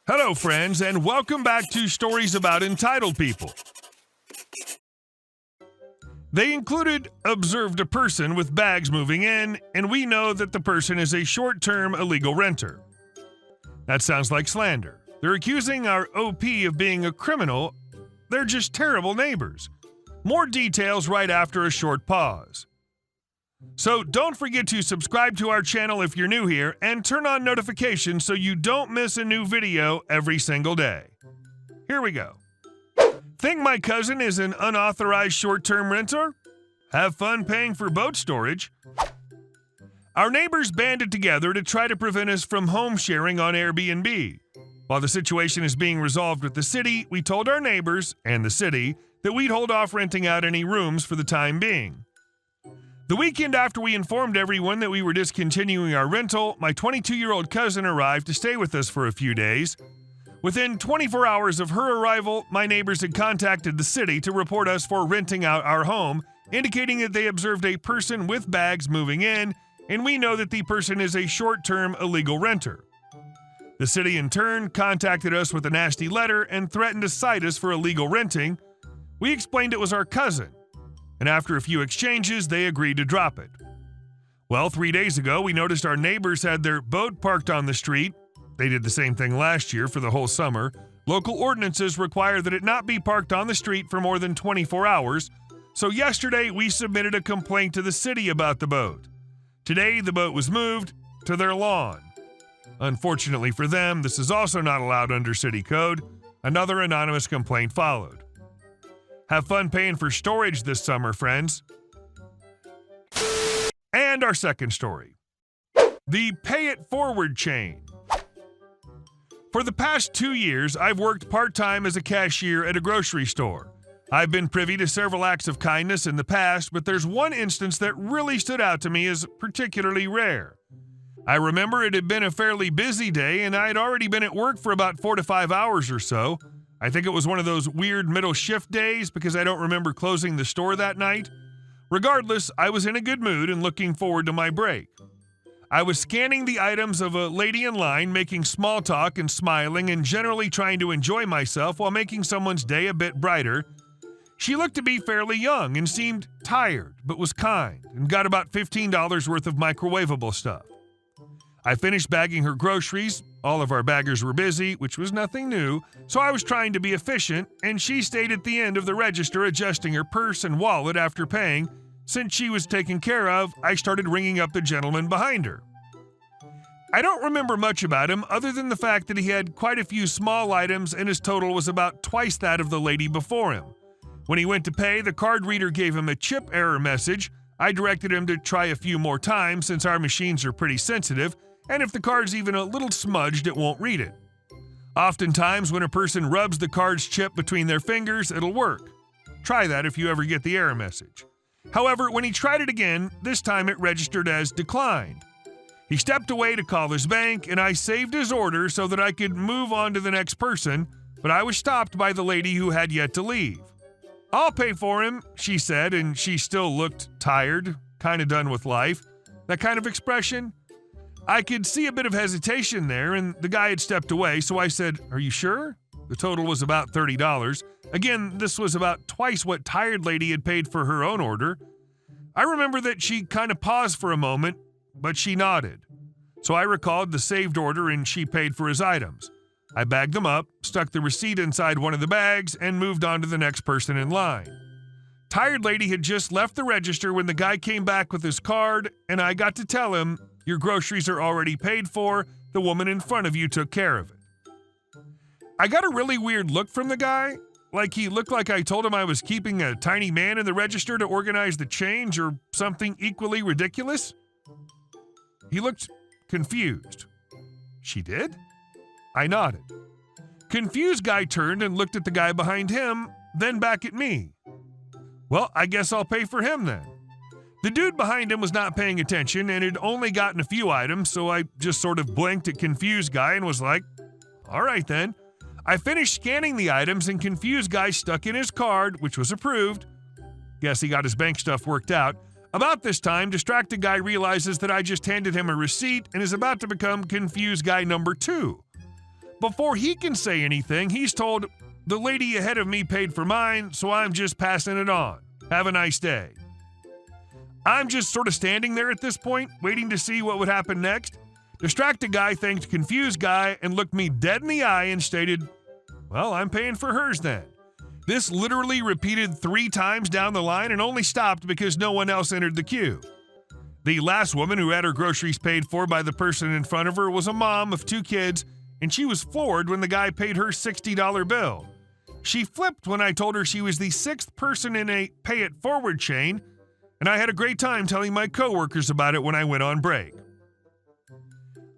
Hello, friends, and welcome back to Stories About Entitled People. They included observed a person with bags moving in, and we know that the person is a short-term illegal renter. That sounds like slander. They're accusing our OP of being a criminal. They're just terrible neighbors. More details right after a short pause. So don't forget to subscribe to our channel if you're new here and turn on notifications so you don't miss a new video every single day. Here we go. Think my cousin is an unauthorized short-term renter? Have fun paying for boat storage? Our neighbors banded together to try to prevent us from home sharing on Airbnb. While the situation is being resolved with the city, we told our neighbors and the city that we'd hold off renting out any rooms for the time being. The weekend after we informed everyone that we were discontinuing our rental, my 22-year-old cousin arrived to stay with us for a few days. Within 24 hours of her arrival, my neighbors had contacted the city to report us for renting out our home, indicating that they observed a person with bags moving in, and we know that the person is a short-term illegal renter. The city in turn contacted us with a nasty letter and threatened to cite us for illegal renting. We explained it was our cousin, and after a few exchanges, they agreed to drop it. Well, 3 days ago, we noticed our neighbors had their boat parked on the street. They did the same thing last year for the whole summer. Local ordinances require that it not be parked on the street for more than 24 hours, so yesterday we submitted a complaint to the city about the boat. Today, the boat was moved to their lawn. Unfortunately for them, this is also not allowed under city code. Another anonymous complaint followed. Have fun paying for storage this summer, friends. And our second story. The Pay It Forward chain. For the past 2 years, I've worked part-time as a cashier at a grocery store. I've been privy to several acts of kindness in the past, but there's one instance that really stood out to me as particularly rare. I remember it had been a fairly busy day, and I had already been at work for about 4 to 5 hours or so. I think it was one of those weird middle shift days because I don't remember closing the store that night. Regardless, I was in a good mood and looking forward to my break. I was scanning the items of a lady in line, making small talk and smiling and generally trying to enjoy myself while making someone's day a bit brighter. She looked to be fairly young and seemed tired, but was kind and got about $15 worth of microwavable stuff. I finished bagging her groceries. All of our baggers were busy, which was nothing new, so I was trying to be efficient, and she stayed at the end of the register adjusting her purse and wallet after paying. Since she was taken care of, I started ringing up the gentleman behind her. I don't remember much about him other than the fact that he had quite a few small items and his total was about twice that of the lady before him. When he went to pay, the card reader gave him a chip error message. I directed him to try a few more times since our machines are pretty sensitive, and if the card's even a little smudged, it won't read it. Oftentimes, when a person rubs the card's chip between their fingers, it'll work. Try that if you ever get the error message. However, when he tried it again, this time it registered as declined. He stepped away to call his bank, and I saved his order so that I could move on to the next person, but I was stopped by the lady who had yet to leave. "I'll pay for him," she said, and she still looked tired, kind of done with life. That kind of expression. I could see a bit of hesitation there, and the guy had stepped away, so I said, "Are you sure?" The total was about $30. Again, this was about twice what tired lady had paid for her own order. I remember that she kind of paused for a moment, but she nodded. So I recalled the saved order and she paid for his items. I bagged them up, stuck the receipt inside one of the bags, and moved on to the next person in line. Tired lady had just left the register when the guy came back with his card, and I got to tell him, "Your groceries are already paid for. The woman in front of you took care of it." I got a really weird look from the guy, like he looked like I told him I was keeping a tiny man in the register to organize the change or something equally ridiculous. He looked confused. "She did?" I nodded. Confused guy turned and looked at the guy behind him, then back at me. "Well, I guess I'll pay for him then." The dude behind him was not paying attention and had only gotten a few items, so I just sort of blinked at confused guy and was like, "All right then." I finished scanning the items and confused guy stuck in his card, which was approved. Guess he got his bank stuff worked out. About this time, distracted guy realizes that I just handed him a receipt and is about to become confused guy number 2. Before he can say anything, he's told, "The lady ahead of me paid for mine, so I'm just passing it on. Have a nice day." I'm just sort of standing there at this point, waiting to see what would happen next. Distracted guy thanked confused guy and looked me dead in the eye and stated, "Well, I'm paying for hers then." This literally repeated 3 times down the line and only stopped because no one else entered the queue. The last woman who had her groceries paid for by the person in front of her was a mom of 2 kids, and she was floored when the guy paid her $60 bill. She flipped when I told her she was the 6th person in a pay it forward chain, and I had a great time telling my coworkers about it when I went on break.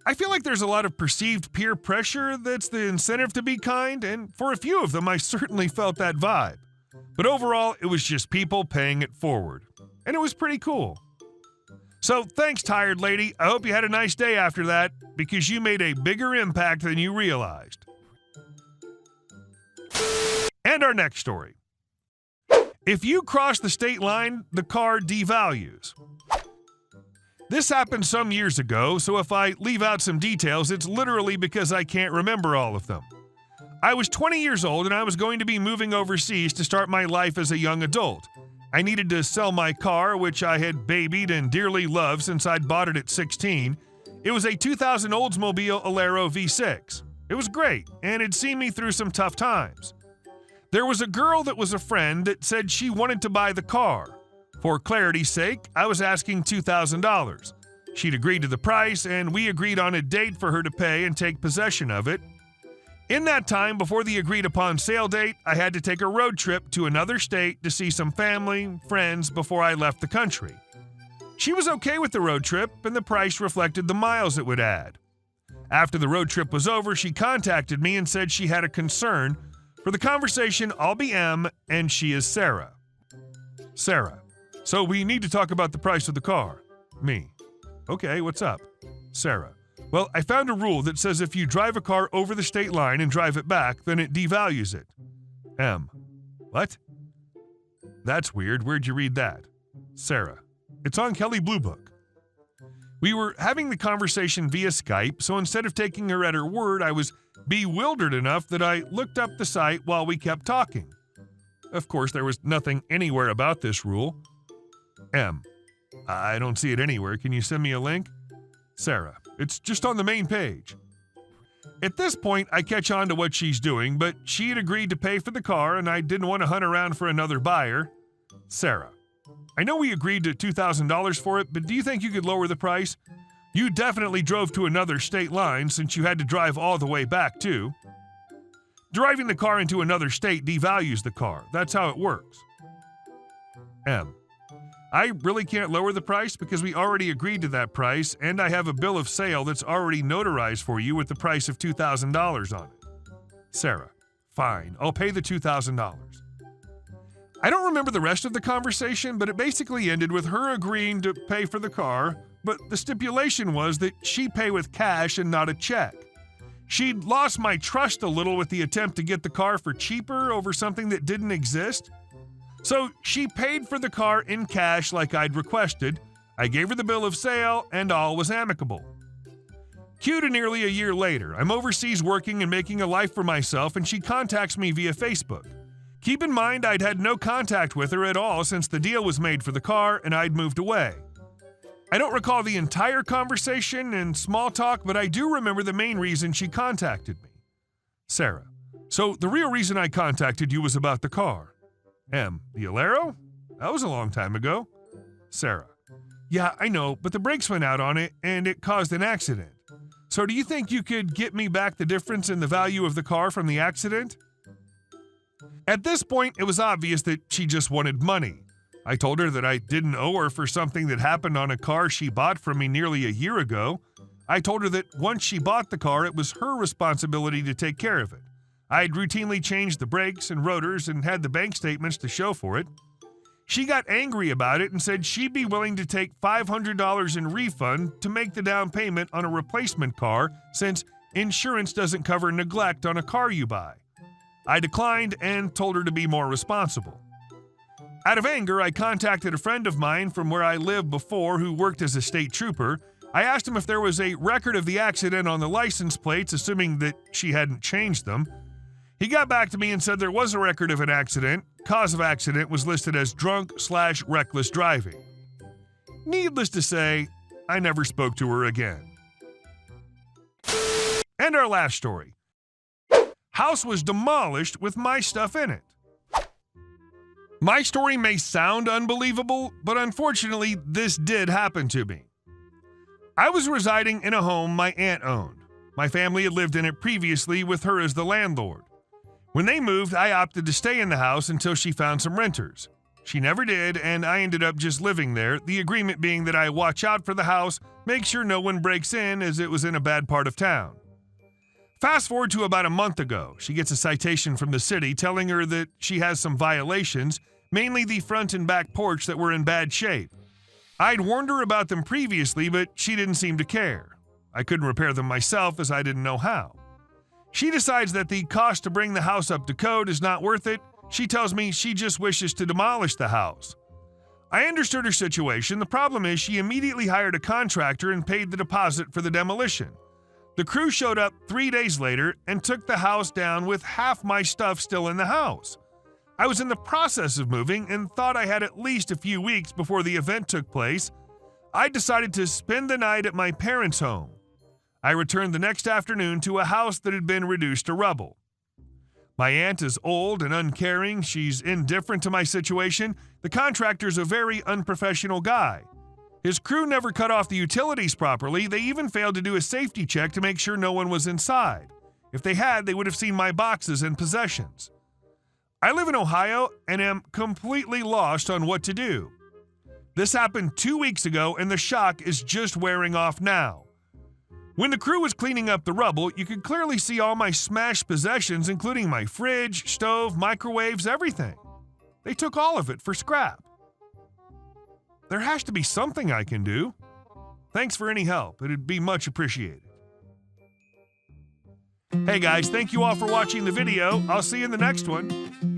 I feel like there's a lot of perceived peer pressure that's the incentive to be kind, and for a few of them, I certainly felt that vibe. But overall, it was just people paying it forward, and it was pretty cool. So thanks, tired lady. I hope you had a nice day after that, because you made a bigger impact than you realized. And our next story. If you cross the state line, the car devalues. This happened some years ago, so if I leave out some details, it's literally because I can't remember all of them. I was 20 years old and I was going to be moving overseas to start my life as a young adult. I needed to sell my car, which I had babied and dearly loved since I'd bought it at 16. It was a 2000 Oldsmobile Alero V6. It was great, and it'd seen me through some tough times. There was a girl that was a friend that said she wanted to buy the car. For clarity's sake, I was asking $2,000. She'd agreed to the price, and we agreed on a date for her to pay and take possession of it. In that time, before the agreed-upon sale date, I had to take a road trip to another state to see some family, friends, before I left the country. She was okay with the road trip, and the price reflected the miles it would add. After the road trip was over, she contacted me and said she had a concern. For the conversation, I'll be M, and she is Sarah. Sarah: "So we need to talk about the price of the car." Me: "Okay, what's up?" Sarah: "Well, I found a rule that says if you drive a car over the state line and drive it back, then it devalues it." M: "What? That's weird. Where'd you read that?" Sarah: "It's on Kelley Blue Book." We were having the conversation via Skype, so instead of taking her at her word, I was bewildered enough that I looked up the site while we kept talking. Of course, there was nothing anywhere about this rule. M: "I don't see it anywhere. Can you send me a link?" Sarah: "It's just on the main page." At this point, I catch on to what she's doing, but she had agreed to pay for the car, and I didn't want to hunt around for another buyer. Sarah: "I know we agreed to $2,000 for it, but do you think you could lower the price? You definitely drove to another state line since you had to drive all the way back, too." Driving the car into another state devalues the car. That's how it works. M: "I really can't lower the price because we already agreed to that price, and I have a bill of sale that's already notarized for you with the price of $2,000 on it." Sarah: "Fine, I'll pay the $2,000. I don't remember the rest of the conversation, but it basically ended with her agreeing to pay for the car, but the stipulation was that she pay with cash and not a check. She'd lost my trust a little with the attempt to get the car for cheaper over something that didn't exist. So she paid for the car in cash like I'd requested. I gave her the bill of sale, and all was amicable. Cue to nearly a year later. I'm overseas working and making a life for myself, and she contacts me via Facebook. Keep in mind I'd had no contact with her at all since the deal was made for the car and I'd moved away. I don't recall the entire conversation and small talk, but I do remember the main reason she contacted me. Sarah: "So the real reason I contacted you was about the car." M: "The Alero? That was a long time ago." Sarah: "Yeah, I know, but the brakes went out on it and it caused an accident. So do you think you could get me back the difference in the value of the car from the accident?" At this point, it was obvious that she just wanted money. I told her that I didn't owe her for something that happened on a car she bought from me nearly a year ago. I told her that once she bought the car, it was her responsibility to take care of it. I had routinely changed the brakes and rotors and had the bank statements to show for it. She got angry about it and said she'd be willing to take $500 in refund to make the down payment on a replacement car since insurance doesn't cover neglect on a car you buy. I declined and told her to be more responsible. Out of anger, I contacted a friend of mine from where I lived before who worked as a state trooper. I asked him if there was a record of the accident on the license plates, assuming that she hadn't changed them. He got back to me and said there was a record of an accident. Cause of accident was listed as drunk/reckless driving. Needless to say, I never spoke to her again. And our last story. House was demolished with my stuff in it. My story may sound unbelievable, but unfortunately, this did happen to me. I was residing in a home my aunt owned. My family had lived in it previously with her as the landlord. When they moved, I opted to stay in the house until she found some renters. She never did, and I ended up just living there, the agreement being that I watch out for the house, make sure no one breaks in as it was in a bad part of town. Fast forward to about a month ago, she gets a citation from the city telling her that she has some violations, mainly the front and back porch that were in bad shape. I'd warned her about them previously, but she didn't seem to care. I couldn't repair them myself as I didn't know how. She decides that the cost to bring the house up to code is not worth it. She tells me she just wishes to demolish the house. I understood her situation. The problem is she immediately hired a contractor and paid the deposit for the demolition. The crew showed up 3 days later and took the house down with half my stuff still in the house. I was in the process of moving and thought I had at least a few weeks before the event took place. I decided to spend the night at my parents' home. I returned the next afternoon to a house that had been reduced to rubble. My aunt is old and uncaring. She's indifferent to my situation. The contractor's a very unprofessional guy. His crew never cut off the utilities properly. They even failed to do a safety check to make sure no one was inside. If they had, they would have seen my boxes and possessions. I live in Ohio and am completely lost on what to do. This happened 2 weeks ago and the shock is just wearing off now. When the crew was cleaning up the rubble, you could clearly see all my smashed possessions, including my fridge, stove, microwaves, everything. They took all of it for scrap. There has to be something I can do. Thanks for any help. It'd be much appreciated. Hey guys, thank you all for watching the video. I'll see you in the next one.